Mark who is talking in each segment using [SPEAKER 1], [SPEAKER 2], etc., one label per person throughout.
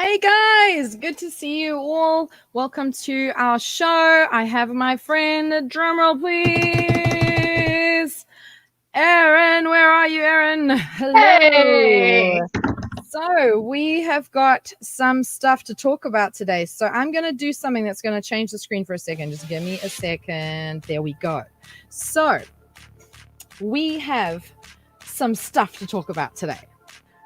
[SPEAKER 1] Hey guys, good to see you all. Welcome to our show. I have my friend, drumroll please. Erin, where are you, Erin? Hello.
[SPEAKER 2] Hey.
[SPEAKER 1] So we have got some stuff to talk about today. So I'm going to do something that's going to change the screen for a second. Just give me a second. There we go. So we have some stuff to talk about today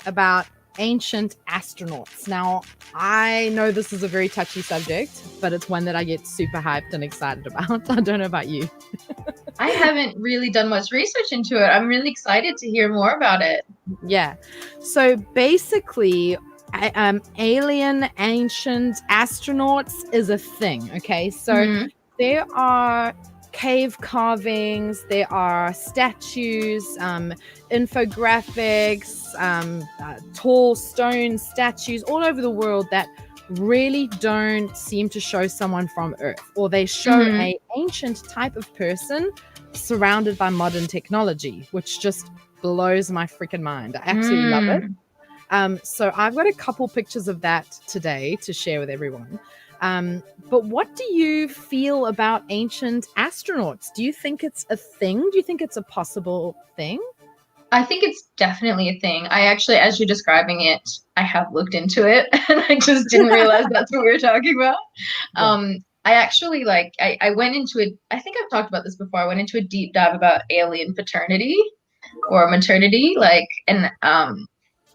[SPEAKER 1] about ancient astronauts. Now, I know this is a very touchy subject, but it's one that I get super hyped and excited about. I don't know about you.
[SPEAKER 2] I haven't really done much research into it. I'm really excited to hear more about it.
[SPEAKER 1] Yeah. So basically, alien ancient astronauts is a thing. Okay. So there are cave carvings, there are statues, infographics, tall stone statues all over the world that really don't seem to show someone from Earth, or they show a ancient type of person surrounded by modern technology, which just blows my freaking mind. I absolutely love it. So I've got a couple pictures of that today to share with everyone. But what do you feel about ancient astronauts? Do you think it's a thing? Do you think it's a possible thing?
[SPEAKER 2] I think it's definitely a thing. I actually, as you're describing it, I have looked into it and I just didn't realize that's what we were talking about.
[SPEAKER 1] Yeah.
[SPEAKER 2] I actually I went into it. I think I've talked about this before. I went into a deep dive about alien paternity or maternity,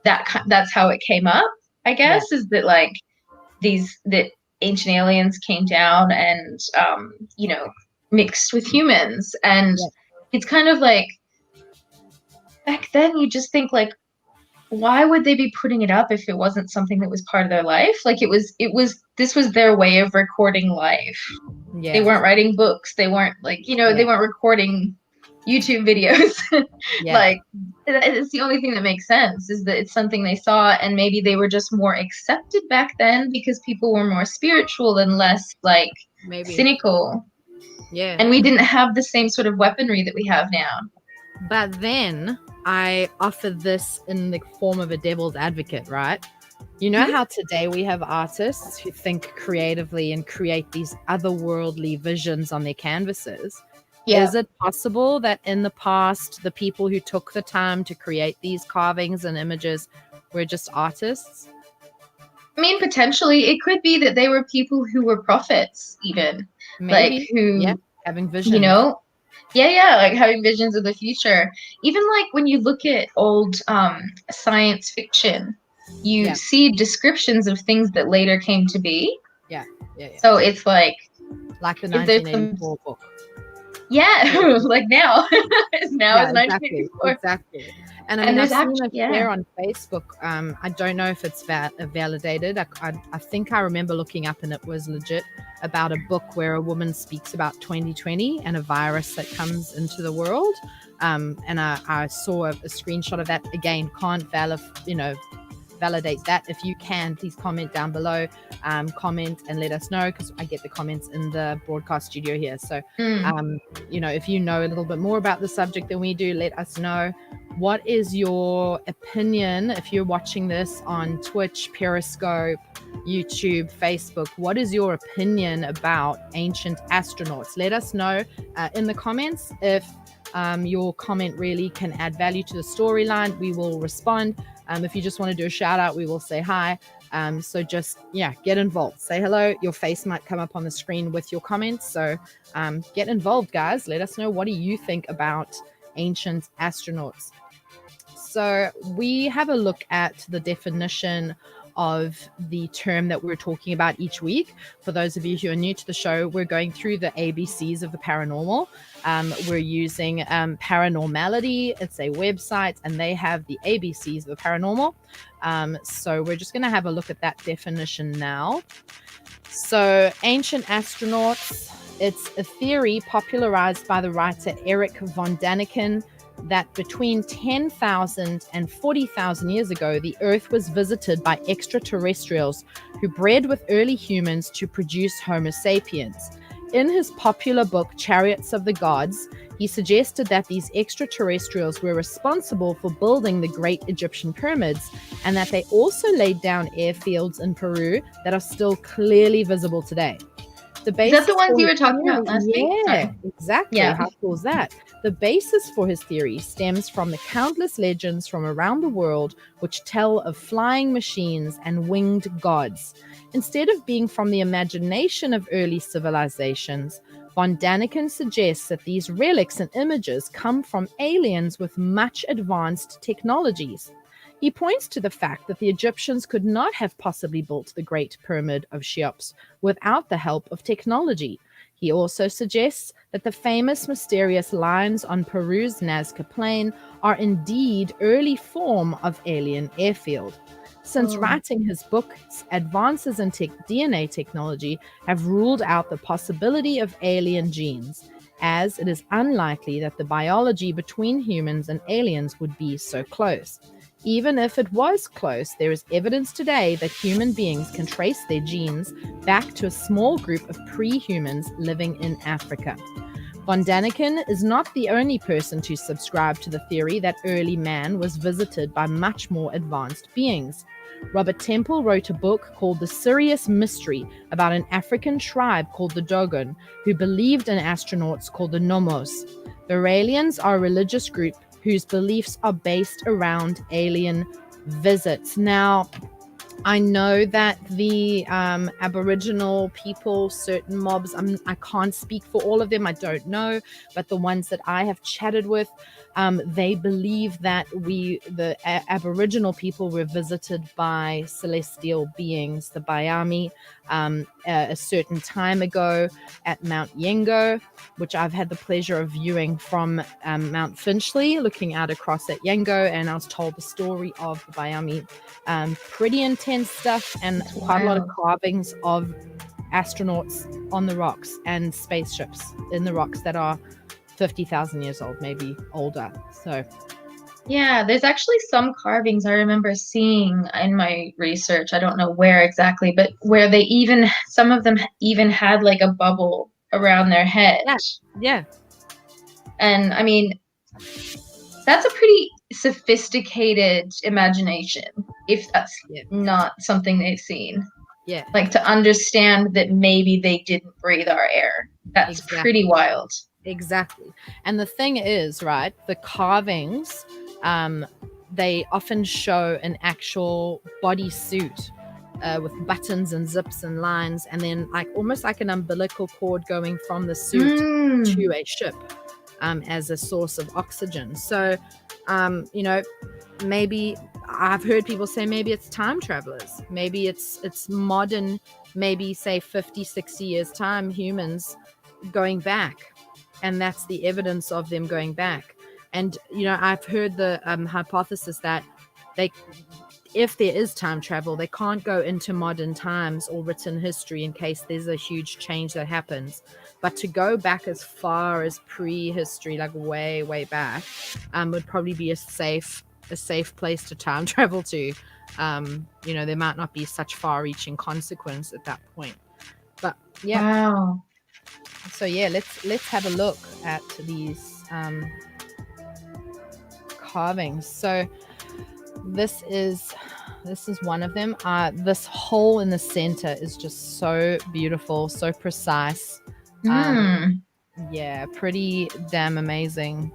[SPEAKER 2] that's how it came up, I guess, is that that ancient aliens came down and mixed with humans. And it's kind of like back then you just think like, why would they be putting it up if it wasn't something that was part of their life? Like this was their way of recording life.
[SPEAKER 1] Yeah.
[SPEAKER 2] They weren't writing books. They weren't they weren't recording YouTube videos. Like it's the only thing that makes sense is that it's something they saw, and maybe they were just more accepted back then because people were more spiritual and less cynical.
[SPEAKER 1] Yeah.
[SPEAKER 2] And we didn't have the same sort of weaponry that we have now.
[SPEAKER 1] But then I offer this in the form of a devil's advocate, right? You know how today we have artists who think creatively and create these otherworldly visions on their canvases. Yeah. Is it possible that in the past, the people who took the time to create these carvings and images were just artists?
[SPEAKER 2] I mean, potentially, it could be that they were people who were prophets, even.
[SPEAKER 1] Maybe. Having visions.
[SPEAKER 2] Like having visions of the future. Even like when you look at old science fiction, you see descriptions of things that later came to be.
[SPEAKER 1] Yeah.
[SPEAKER 2] So it's like
[SPEAKER 1] the 1984 book.
[SPEAKER 2] Yeah, like now. Now is 1984.
[SPEAKER 1] Exactly. And I mean, I've seen it there on Facebook. I don't know if it's validated. I think I remember looking up and it was legit about a book where a woman speaks about 2020 and a virus that comes into the world. And I saw a screenshot of that. Again, can't validate that. If you can, please comment down below, comment and let us know, because I get the comments in the broadcast studio here. So if you know a little bit more about the subject than we do, let us know. What is your opinion if you're watching this on Twitch, Periscope, YouTube, Facebook? What is your opinion about ancient astronauts? Let us know in the comments. If your comment really can add value to the storyline, we will respond. If you just want to do a shout out, we will say hi. So just, get involved. Say hello. Your face might come up on the screen with your comments. So get involved, guys. Let us know, what do you think about ancient astronauts? So we have a look at the definition of the term that we're talking about each week. For those of you who are new to the show, we're going through the ABCs of the paranormal. We're using paraNORMALity. It's a website, and they have the ABCs of the paranormal. So we're just going to have a look at that definition now. So ancient astronauts, it's a theory popularized by the writer Erich von Daniken that between 10,000 and 40,000 years ago, the Earth was visited by extraterrestrials who bred with early humans to produce Homo sapiens. In his popular book, Chariots of the Gods, He suggested that these extraterrestrials were responsible for building the great Egyptian pyramids, and that they also laid down airfields in Peru that are still clearly visible today.
[SPEAKER 2] Is that the ones you were talking about last week?
[SPEAKER 1] Yeah, exactly. Yeah. How cool is that? The basis for his theory stems from the countless legends from around the world which tell of flying machines and winged gods. Instead of being from the imagination of early civilizations, von Daniken suggests that these relics and images come from aliens with much advanced technologies. He points to the fact that the Egyptians could not have possibly built the Great Pyramid of Cheops without the help of technology. He also suggests that the famous mysterious lines on Peru's Nazca Plain are indeed early form of alien airfield. Since writing his book, advances in DNA technology have ruled out the possibility of alien genes, as it is unlikely that the biology between humans and aliens would be so close. Even if it was close, there is evidence today that human beings can trace their genes back to a small group of pre-humans living in Africa. Von Daniken is not the only person to subscribe to the theory that early man was visited by much more advanced beings. Robert Temple wrote a book called The Sirius Mystery about an African tribe called the Dogon who believed in astronauts called the Nomos. The Raelians are a religious group whose beliefs are based around alien visits. Now, I know that the Aboriginal people, certain mobs, I can't speak for all of them, I don't know, but the ones that I have chatted with, they believe that the Aboriginal people were visited by celestial beings, the Bayami, a certain time ago at Mount Yengo, which I've had the pleasure of viewing from Mount Finchley, looking out across at Yengo, and I was told the story of the Bayami. Pretty intense stuff, and quite a lot of carvings of astronauts on the rocks and spaceships in the rocks that are 50,000 years old, maybe older. So
[SPEAKER 2] yeah, there's actually some carvings I remember seeing in my research. I don't know where exactly, but where some of them even had like a bubble around their head.
[SPEAKER 1] Yeah.
[SPEAKER 2] And I mean, that's a pretty sophisticated imagination if that's not something they've seen.
[SPEAKER 1] Yeah.
[SPEAKER 2] Like to understand that maybe they didn't breathe our air. That's pretty wild.
[SPEAKER 1] Exactly. And the thing is, right, the carvings, they often show an actual bodysuit with buttons and zips and lines, and then like almost like an umbilical cord going from the suit to a ship as a source of oxygen. So, maybe I've heard people say maybe it's time travelers. Maybe it's modern, maybe say 50, 60 years time, humans going back. And that's the evidence of them going back. And, I've heard the hypothesis that if there is time travel, they can't go into modern times or written history in case there's a huge change that happens. But to go back as far as prehistory, like way, way back, would probably be a safe place to time travel to. There might not be such far-reaching consequence at that point. But yeah.
[SPEAKER 2] Wow.
[SPEAKER 1] So yeah, let's have a look at these carvings. So this is one of them. This hole in the center is just so beautiful, so precise. Yeah, pretty damn amazing.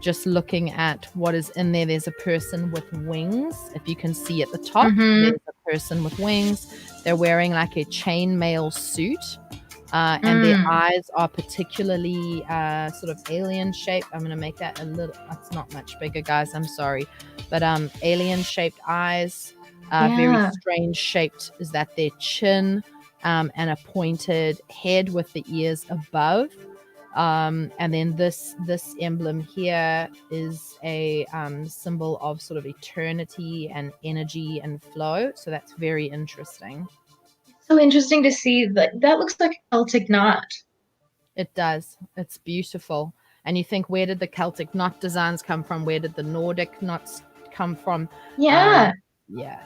[SPEAKER 1] Just looking at what is in there, there's a person with wings. If you can see at the top, there's a person with wings. They're wearing like a chainmail suit. And their eyes are particularly sort of alien shaped. I'm going to make that it's not much bigger, guys. I'm sorry. But alien shaped eyes, very strange shaped. Is that their chin and a pointed head with the ears above. And then this emblem here is a symbol of sort of eternity and energy and flow. So that's very interesting.
[SPEAKER 2] So interesting to see that looks like a Celtic knot.
[SPEAKER 1] It does. It's beautiful. And you think, where did the Celtic knot designs come from? Where did the Nordic knots come from?
[SPEAKER 2] Yeah.
[SPEAKER 1] Yeah.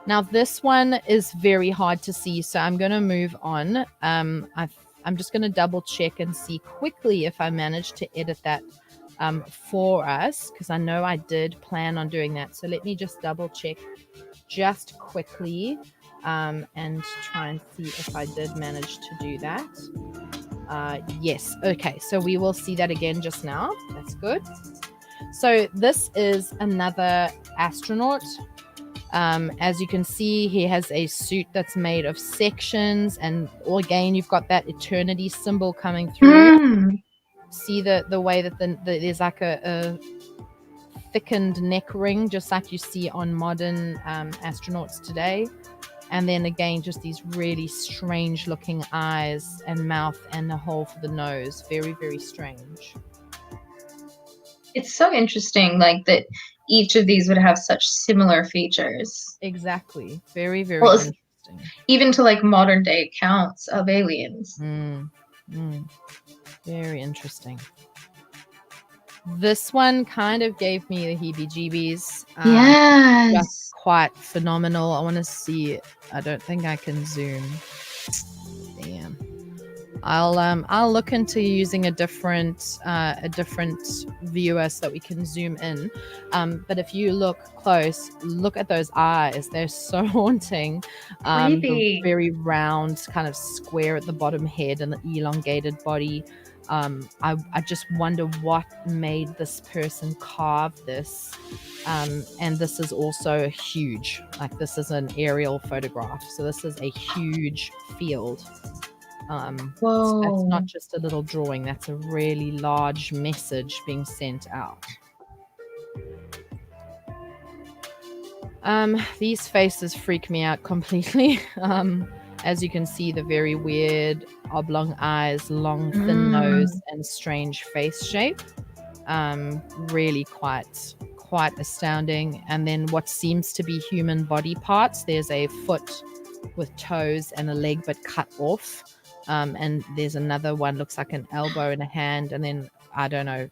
[SPEAKER 1] Now this one is very hard to see, so I'm going to move on. I I'm just going to double check and see quickly if I managed to edit that for us, because I know I did plan on doing that. So let me just double check just quickly and try and see if I did manage to do that. Yes. Okay. So we will see that again just now. That's good. So this is another astronaut. As you can see, he has a suit that's made of sections, and again, you've got that eternity symbol coming through. See the way that there's like a thickened neck ring, just like you see on modern astronauts today. And then again, just these really strange looking eyes and mouth and a hole for the nose. Very, very strange.
[SPEAKER 2] It's so interesting, like that each of these would have such similar features.
[SPEAKER 1] Exactly. Very, very interesting.
[SPEAKER 2] Even to like modern day accounts of aliens.
[SPEAKER 1] Very interesting. This one kind of gave me the heebie-jeebies.
[SPEAKER 2] Yes.
[SPEAKER 1] Just quite phenomenal. I want to see. I don't think I can zoom. Damn. I'll look into using a different viewer so that we can zoom in. But if you look close, look at those eyes. They're so haunting. The very round, kind of square at the bottom head and the elongated body. I just wonder what made this person carve this. And this is also huge. Like, this is an aerial photograph. So this is a huge field. So that's not just a little drawing, that's a really large message being sent out. These faces freak me out completely. As you can see, the very weird oblong eyes, long thin nose, and strange face shape. Really quite astounding. And then what seems to be human body parts. There's a foot with toes and a leg but cut off. And there's another one, looks like an elbow and a hand, and then I don't know,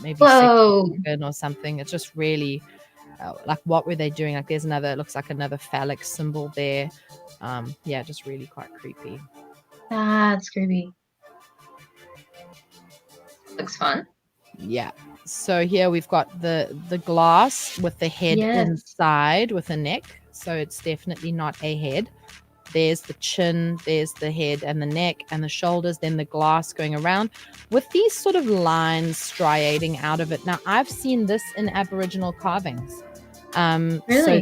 [SPEAKER 1] maybe organ or something. It's just really like, what were they doing? Like, there's another, it looks like another phallic symbol there. Yeah, just really quite creepy.
[SPEAKER 2] That's creepy. Looks fun.
[SPEAKER 1] Yeah. So here we've got the glass with the head inside with a neck. So it's definitely not a head. There's the chin, there's the head and the neck and the shoulders, then the glass going around with these sort of lines striating out of it. Now, I've seen this in Aboriginal carvings.
[SPEAKER 2] Really?
[SPEAKER 1] So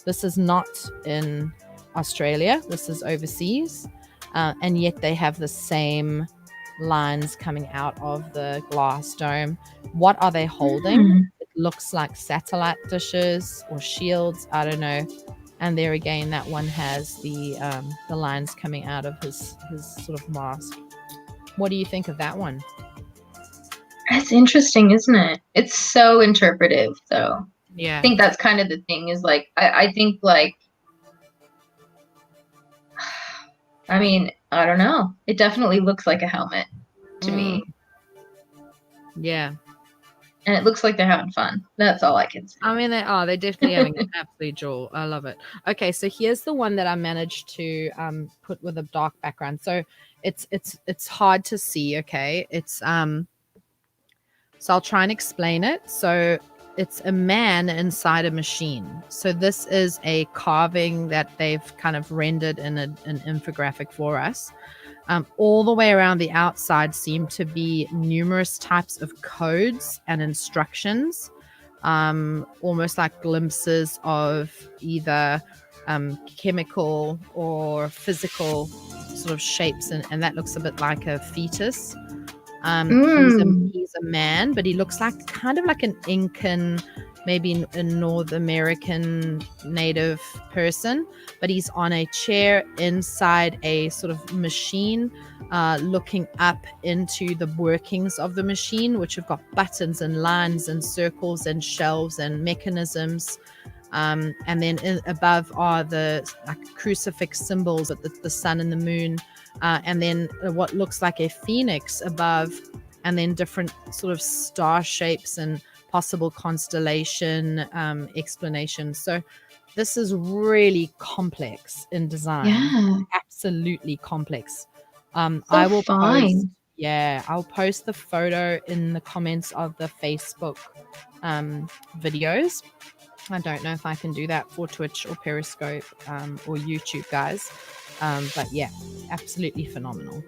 [SPEAKER 1] this is not in Australia. This is overseas. And yet they have the same lines coming out of the glass dome. What are they holding? It looks like satellite dishes or shields. I don't know. And there again, that one has the lines coming out of his sort of mask. What do you think of that one?
[SPEAKER 2] That's interesting, isn't it? It's so interpretive, though.
[SPEAKER 1] Yeah.
[SPEAKER 2] I think that's kind of the thing is like, I think like, I mean, I don't know. It definitely looks like a helmet to me.
[SPEAKER 1] Yeah.
[SPEAKER 2] And it looks like they're having fun. That's all I can say.
[SPEAKER 1] I mean, they're definitely having an absolute jaw. I love it. Okay, so here's the one that I managed to put with a dark background. So it's hard to see. Okay, it's so I'll try and explain it. So it's a man inside a machine. So this is a carving that they've kind of rendered in an infographic for us. All the way around the outside seem to be numerous types of codes and instructions, almost like glimpses of either chemical or physical sort of shapes, and that looks a bit like a fetus. He's a man, but he looks like kind of like an Incan, maybe a North American native person, but he's on a chair inside a sort of machine, looking up into the workings of the machine, which have got buttons and lines and circles and shelves and mechanisms. And then above are the like crucifix symbols of the sun and the moon, and then what looks like a phoenix above, and then different sort of star shapes and possible constellation explanations. So This is really complex in design.
[SPEAKER 2] Yeah.
[SPEAKER 1] Absolutely complex.
[SPEAKER 2] So
[SPEAKER 1] I will post,
[SPEAKER 2] fine.
[SPEAKER 1] I'll post the photo in the comments of the Facebook videos. I don't know if I can do that for Twitch or Periscope or YouTube, guys. But yeah, absolutely phenomenal.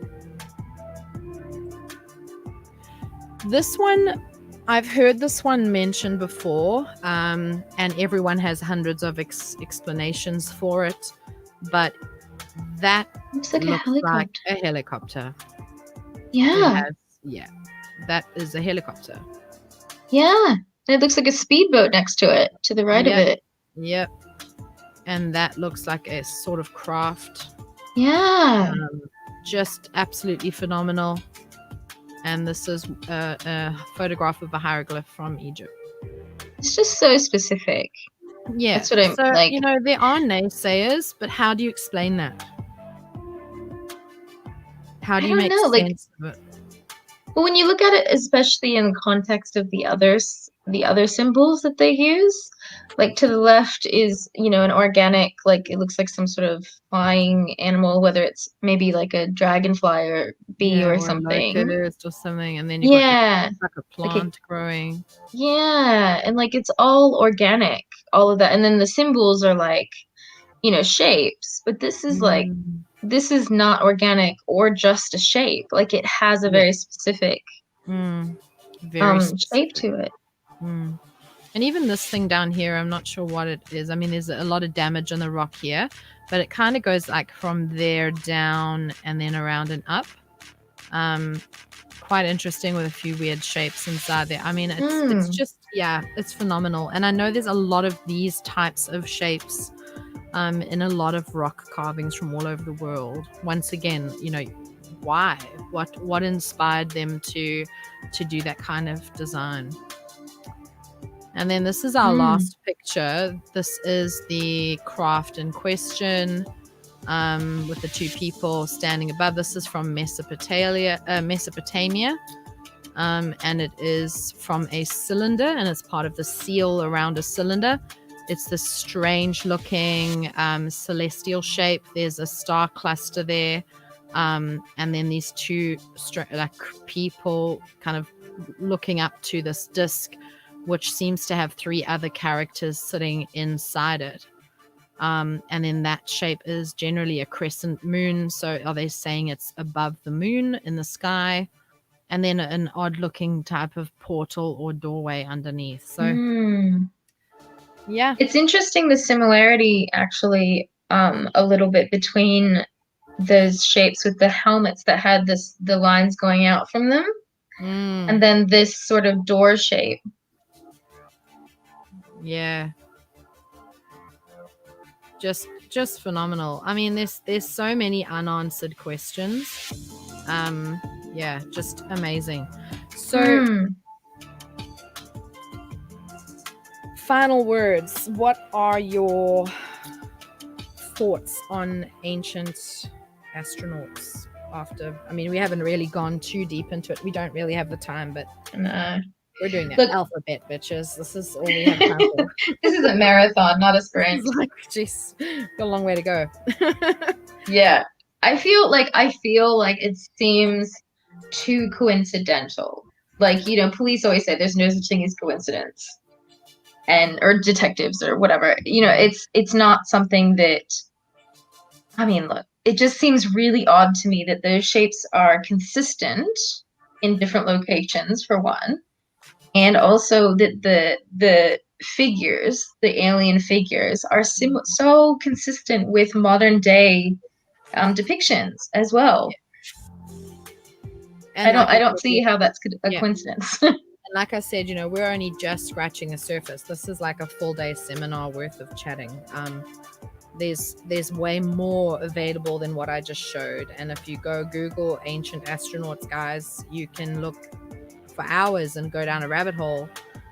[SPEAKER 1] This one, I've heard this one mentioned before, and everyone has hundreds of explanations for it, but that
[SPEAKER 2] Looks like
[SPEAKER 1] looks
[SPEAKER 2] a helicopter.
[SPEAKER 1] like a helicopter.
[SPEAKER 2] Yeah.
[SPEAKER 1] That is a helicopter.
[SPEAKER 2] Yeah. It looks like a speedboat next to it, to the right of it.
[SPEAKER 1] Yep. And that looks like a sort of craft.
[SPEAKER 2] Yeah.
[SPEAKER 1] Just absolutely phenomenal. And this is a photograph of a hieroglyph from Egypt.
[SPEAKER 2] It's just so specific.
[SPEAKER 1] Yeah.
[SPEAKER 2] That's what I'm
[SPEAKER 1] so,
[SPEAKER 2] like.
[SPEAKER 1] There are naysayers, but how do you explain that? How do you make sense of it?
[SPEAKER 2] But when you look at it, especially in context of the other symbols that they use, like to the left is, an organic, like it looks like some sort of flying animal, whether it's maybe like a dragonfly or bee or something.
[SPEAKER 1] A locust or something, and then you got like a plant growing.
[SPEAKER 2] Yeah, and like it's all organic, all of that. And then the symbols are like, shapes, but this is like this is not organic or just a shape. Like it has a very specific shape to it.
[SPEAKER 1] And even this thing down here, I'm not sure what it is. I mean, there's a lot of damage on the rock here, but it kind of goes like from there down and then around and up. Quite interesting with a few weird shapes inside there. I mean, it's just, it's phenomenal. And I know there's a lot of these types of shapes in a lot of rock carvings from all over the world. Once again, why? What inspired them to do that kind of design? And then this is our last picture. This is the craft in question with the two people standing above. This is from Mesopotamia. And it is from a cylinder, and it's part of the seal around a cylinder. It's this strange looking celestial shape. There's a star cluster there. And then these two people kind of looking up to this disc, which seems to have three other characters sitting inside it. And then that shape is generally a crescent moon. So are they saying it's above the moon in the sky? And then an odd looking type of portal or doorway underneath. So yeah,
[SPEAKER 2] it's interesting, the similarity actually a little bit between those shapes with the helmets that had the lines going out from them, and then this sort of door shape.
[SPEAKER 1] Yeah, just phenomenal. I mean, there's so many unanswered questions. Just amazing. So final words. What are your thoughts on ancient astronauts? We haven't really gone too deep into it. We don't really have the time, but
[SPEAKER 2] no.
[SPEAKER 1] We're doing that alphabet, bitches. This is all we have time for.
[SPEAKER 2] This is a marathon, not a sprint.
[SPEAKER 1] Jeez, got a long way to go.
[SPEAKER 2] Yeah. I feel like it seems too coincidental. Like, police always say there's no such thing as coincidence. Or detectives or whatever. It's not something that, look, it just seems really odd to me that those shapes are consistent in different locations, for one. And also that the figures, the alien figures, are so consistent with modern day depictions as well. And I don't see how that's a coincidence.
[SPEAKER 1] And like I said, we're only just scratching the surface. This is like a full day seminar worth of chatting. There's way more available than what I just showed. And if you go Google ancient astronauts, guys, you can look for hours and go down a rabbit hole.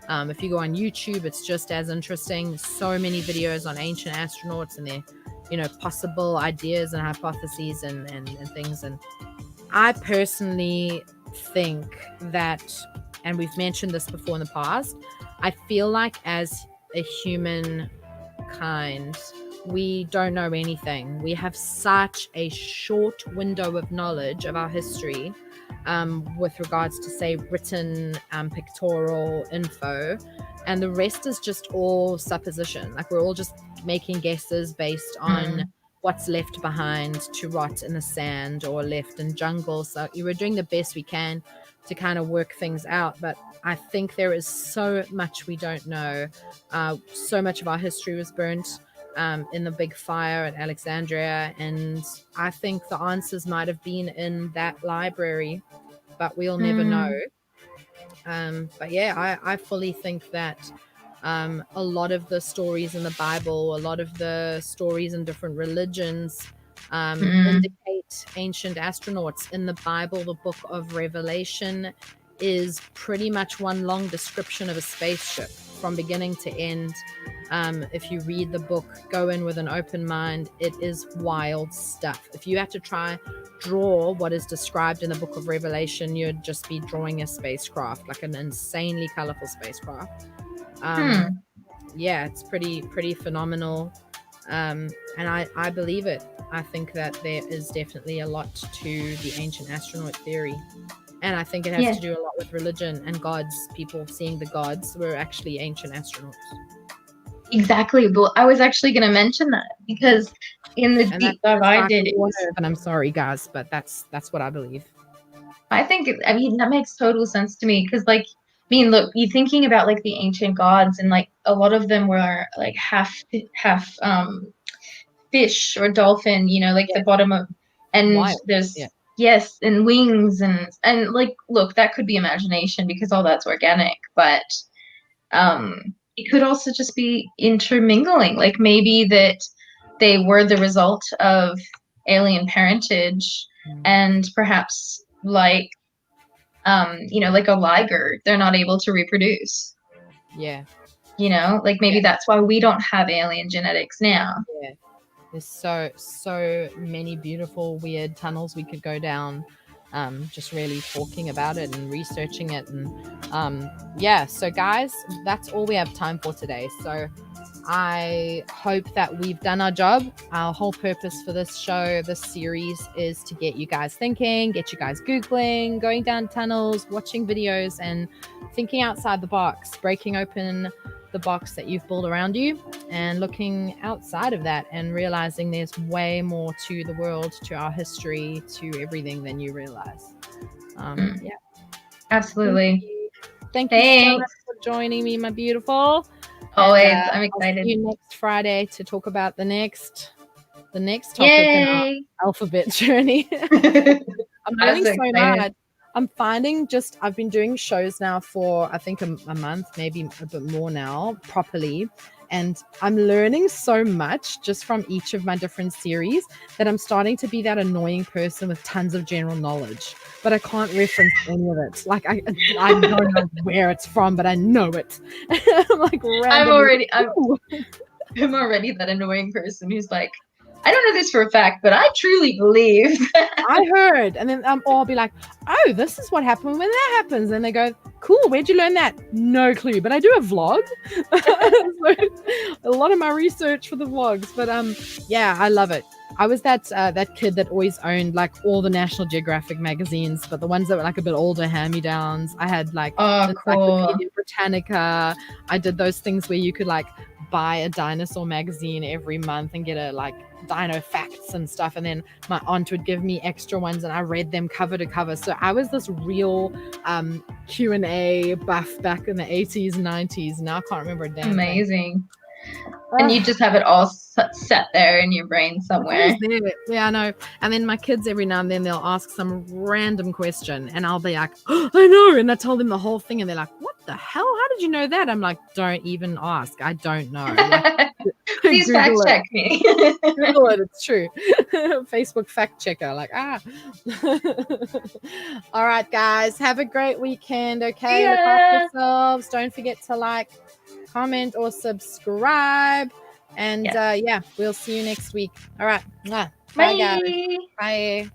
[SPEAKER 1] If you go on YouTube, it's just as interesting. So many videos on ancient astronauts and their possible ideas and hypotheses and things. And I personally think that, and we've mentioned this before in the past, I feel like as a human mankind, we don't know anything. We have such a short window of knowledge of our history, with regards to, say, written, pictorial info, and the rest is just all supposition. Like, we're all just making guesses based on what's left behind to rot in the sand or left in jungle. So we're doing the best we can to kind of work things out, but I think there is so much we don't know. So much of our history was burnt in the big fire at Alexandria, and I think the answers might have been in that library, but we'll never know. But yeah, I fully think that a lot of the stories in the Bible, a lot of the stories in different religions, indicate ancient astronauts. In the Bible, the book of Revelation is pretty much one long description of a spaceship from beginning to end. If you read the book, go in with an open mind. It is wild stuff. If you had to try draw what is described in the book of Revelation, you'd just be drawing a spacecraft, like an insanely colorful spacecraft. Yeah, it's pretty phenomenal. And I believe it. I think that there is definitely a lot to the ancient astronaut theory. And I think it has to do a lot with religion and gods. People seeing the gods were actually ancient astronauts.
[SPEAKER 2] Exactly. But I was actually going to mention that, because in the deep dive I did,
[SPEAKER 1] and I'm sorry, guys, but that's what I believe.
[SPEAKER 2] I think, I mean, that makes total sense to me, because, like, I mean, look, you're thinking about, like, the ancient gods, and, like, a lot of them were, like, half fish or dolphin, you know, like the bottom of, and
[SPEAKER 1] Wild.
[SPEAKER 2] there's and wings, and like, look, that could be imagination because all that's organic, but it could also just be intermingling, like maybe that they were the result of alien parentage, and perhaps, like, you know, like a liger, they're not able to reproduce. You know, like maybe that's why we don't have alien genetics now.
[SPEAKER 1] There's so many beautiful, weird tunnels we could go down, just really talking about it and researching it. And so guys, that's all we have time for today. So I hope that we've done our job. Our whole purpose for this show, this series, is to get you guys thinking, get you guys Googling, going down tunnels, watching videos, and thinking outside the box, breaking open the box that you've built around you and looking outside of that and realizing there's way more to the world, to our history, to everything than you realize.
[SPEAKER 2] Absolutely.
[SPEAKER 1] Thank you so much for joining me, my beautiful.
[SPEAKER 2] Always. I'm excited.
[SPEAKER 1] I'll see you next Friday to talk about the next topic in our alphabet journey. I'm learning so much. I'm finding I've been doing shows now for, I think, a month, maybe a bit more now, properly. And I'm learning so much just from each of my different series that I'm starting to be that annoying person with tons of general knowledge, but I can't reference any of it. Like, I don't know where it's from, but I know it. I'm like, randomly.
[SPEAKER 2] I'm already that annoying person who's like, I don't know this for a fact, but I truly believe.
[SPEAKER 1] I heard. And then I'll be like, oh, this is what happened when that happens. And they go, cool, where'd you learn that? No clue. But I do a vlog. So, a lot of my research for the vlogs. But I love it. I was that kid that always owned like all the National Geographic magazines, but the ones that were like a bit older, hand-me-downs. I had like Encyclopedia Britannica. I did those things where you could like buy a dinosaur magazine every month and get a like dino facts and stuff, and then my aunt would give me extra ones and I read them cover to cover. So I was this real Q&A buff back in the 80s, 90s. Now I can't remember a damn
[SPEAKER 2] thing. And you just have it all set there in your brain somewhere.
[SPEAKER 1] Yeah, I know. And then my kids, every now and then, they'll ask some random question and I'll be like, oh, I know. And I tell them the whole thing and they're like, what the hell? How did you know that? I'm like, don't even ask. I don't know. Like,
[SPEAKER 2] please fact check me.
[SPEAKER 1] Google it. It's true. Facebook fact checker. Like, All right, guys. Have a great weekend. Okay. Look after yourselves. Don't forget to like, comment, or subscribe. And we'll see you next week. All right. Bye, guys. Bye.